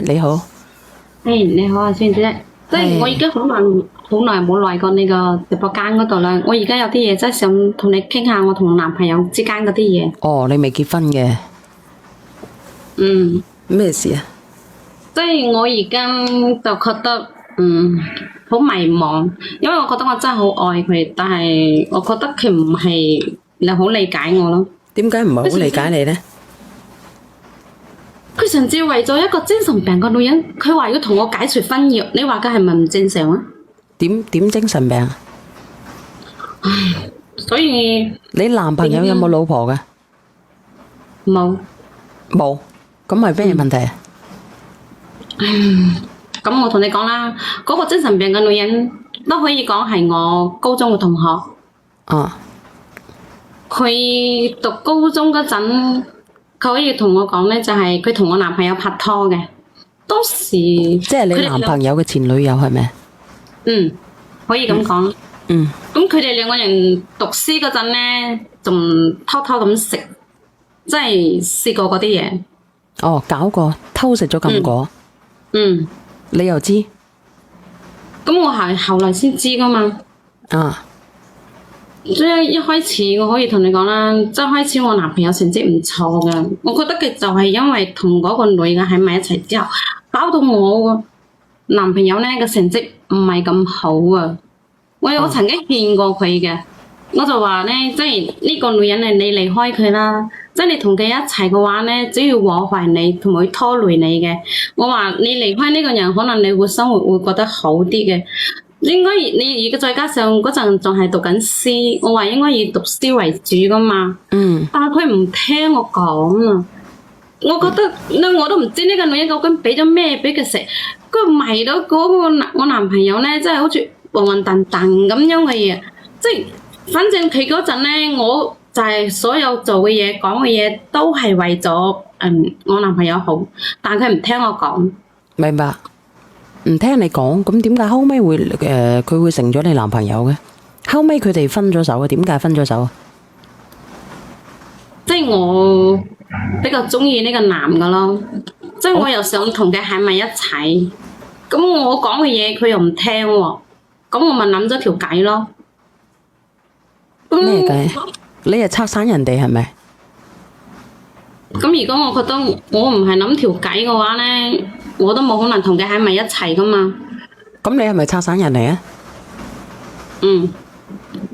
姐你好。你好啊，孫姐，即係我已經好耐冇來過你個直播間嗰度啦。我而家有啲嘢真係想同你傾下我同男朋友之間嗰啲嘢。哦，你未結婚嘅？嗯。咩事啊？即係我而家就覺得好迷茫，因為我覺得我真係好愛佢，但係我覺得佢唔係你好理解我咯。點解唔係好理解你呢？佢甚至為咗一個精神病嘅女人，佢話要同我解除婚約，你話佢係咪唔正常啊？點精神病啊？唉，所以你男朋友有冇老婆㗎？冇。冇，咁係咩問題啊？咁我同你講啦，嗰個精神病嘅女人都可以講係我高中嘅同學。啊。佢讀高中嗰陣，佢可以同我講咧，就係佢同我男朋友拍拖嘅。當時即係你男朋友嘅前女友係咪？可以咁講。咁佢哋兩個人讀書嗰陣咧，仲偷偷咁食，即係試過嗰啲嘢。哦，搞過偷食咗禁果。你又知？咁我係後來先知噶嘛。啊。即係一開始我可以同你講啦，即係開始我男朋友成績唔錯噶，我覺得佢就係因為同嗰個女嘅喺埋一齊之後，搞到我個男朋友咧個成績唔係咁好啊。我曾經勸過佢嘅，我就話咧，即係呢個女人咧，你離開佢啦，即係你同佢一齊嘅話咧，只要禍害你同埋拖累你嘅。我話你離開呢個人，可能你會生活會覺得好啲嘅。應該你而家再加上嗰陣仲係讀緊書，我話應該以讀書為主噶嘛。但係佢唔聽我講啊，我覺得我都唔知呢個女人究竟俾咗咩俾佢食，佢迷到嗰個我男朋友咧，真係好似暈暈沌沌咁樣嘅嘢。即係反正佢嗰陣咧，我就係所有做嘅嘢講嘅嘢都係為咗我男朋友好，但係佢唔聽我講。明白。唔聽你講，咁點解後尾會佢會成咗你男朋友嘅？後尾佢哋分咗手嘅，點解分咗手啊？即係我比較中意呢個男嘅咯，即係我又想同佢喺埋一齊，咁我講嘅嘢佢又唔聽喎，咁我咪諗咗條計咯。咩計？你係拆散人哋係咪？咁如果我覺得我唔係諗條計嘅話咧，我都冇可能同佢喺埋一齊噶嘛。咁你係咪拆散人嚟啊？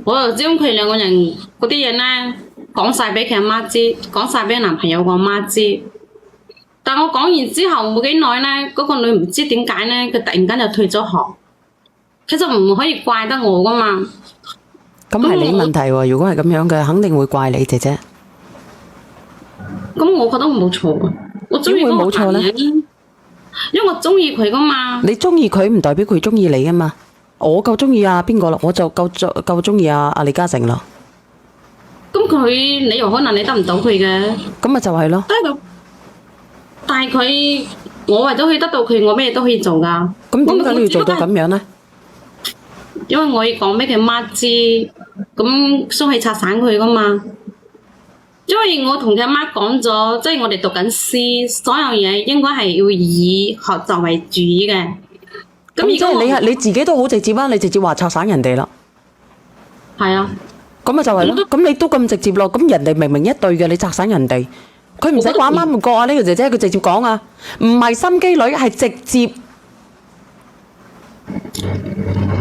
我就將佢兩個人嗰啲嘢咧講晒俾佢阿媽知，講晒俾男朋友個阿媽知。但我講完之後冇幾耐咧，嗰個女唔知點解咧，佢突然間就退咗學。其實唔可以怪得我噶嘛。咁係你問題喎，如果係咁樣嘅，肯定會怪你姐姐。咁我覺得冇錯啊，我中意嗰個男人，因為我中意佢噶嘛。你中意佢唔代表佢中意你啊嘛。我夠中意阿邊個咯，我就夠中意阿李嘉誠咯。咁佢你又可能你得唔到佢嘅。咁咪就係咯。但係佢，我為咗佢得到佢，我咩都可以做噶。咁點解你要做到咁樣咧？因為我要講俾佢媽知，咁先可以拆散佢噶嘛。因為我同佢阿媽講咗，即係我哋讀緊書，所有嘢應該係要以學習為主嘅。咁即係你自己都好直接啦，你直接話拆散人哋啦。係啊。咁咪就係咯。咁你都咁直接咯，咁人哋明明一對嘅，你拆散人哋，佢唔使話啱唔覺啊？呢個姐姐佢直接講啊，唔係心機女，係直接。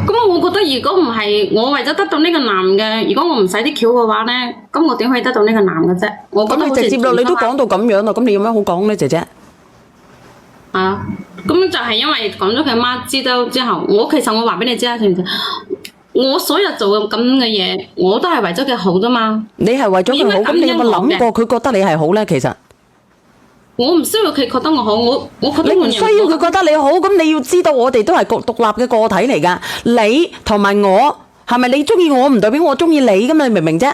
咁我覺得如果唔係我為咗得到呢個男嘅，如果我唔使啲橋嘅話咧，咁我點可以得到呢個男嘅啫？咁你直接咯，你都講到咁樣啦，咁你有咩好講咧，姐姐？咁就係因為講咗佢媽知道之後，其實我話俾你知啊，我所有做咁嘅嘢，我都係為咗佢好啫嘛。你係為咗佢好，咁你有冇諗過佢覺得你係好咧？其實我唔需要佢覺得我好，我覺得你唔需要佢覺得你好，咁你要知道我哋都係獨立嘅個體嚟噶。你同埋我係咪你中意我唔代表我中意你噶嘛？你明唔明啫？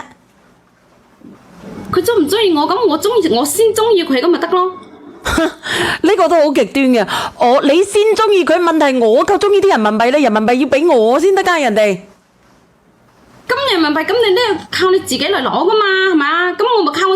佢中唔中意我，咁我先中意佢咁咪得咯。呢個都好極端嘅。你先中意佢，問題我夠中意啲人民幣咧，人民幣要俾我先得噶，人哋。咁人民幣咁你都要靠你自己嚟攞噶嘛，係咪啊？咁我咪靠我。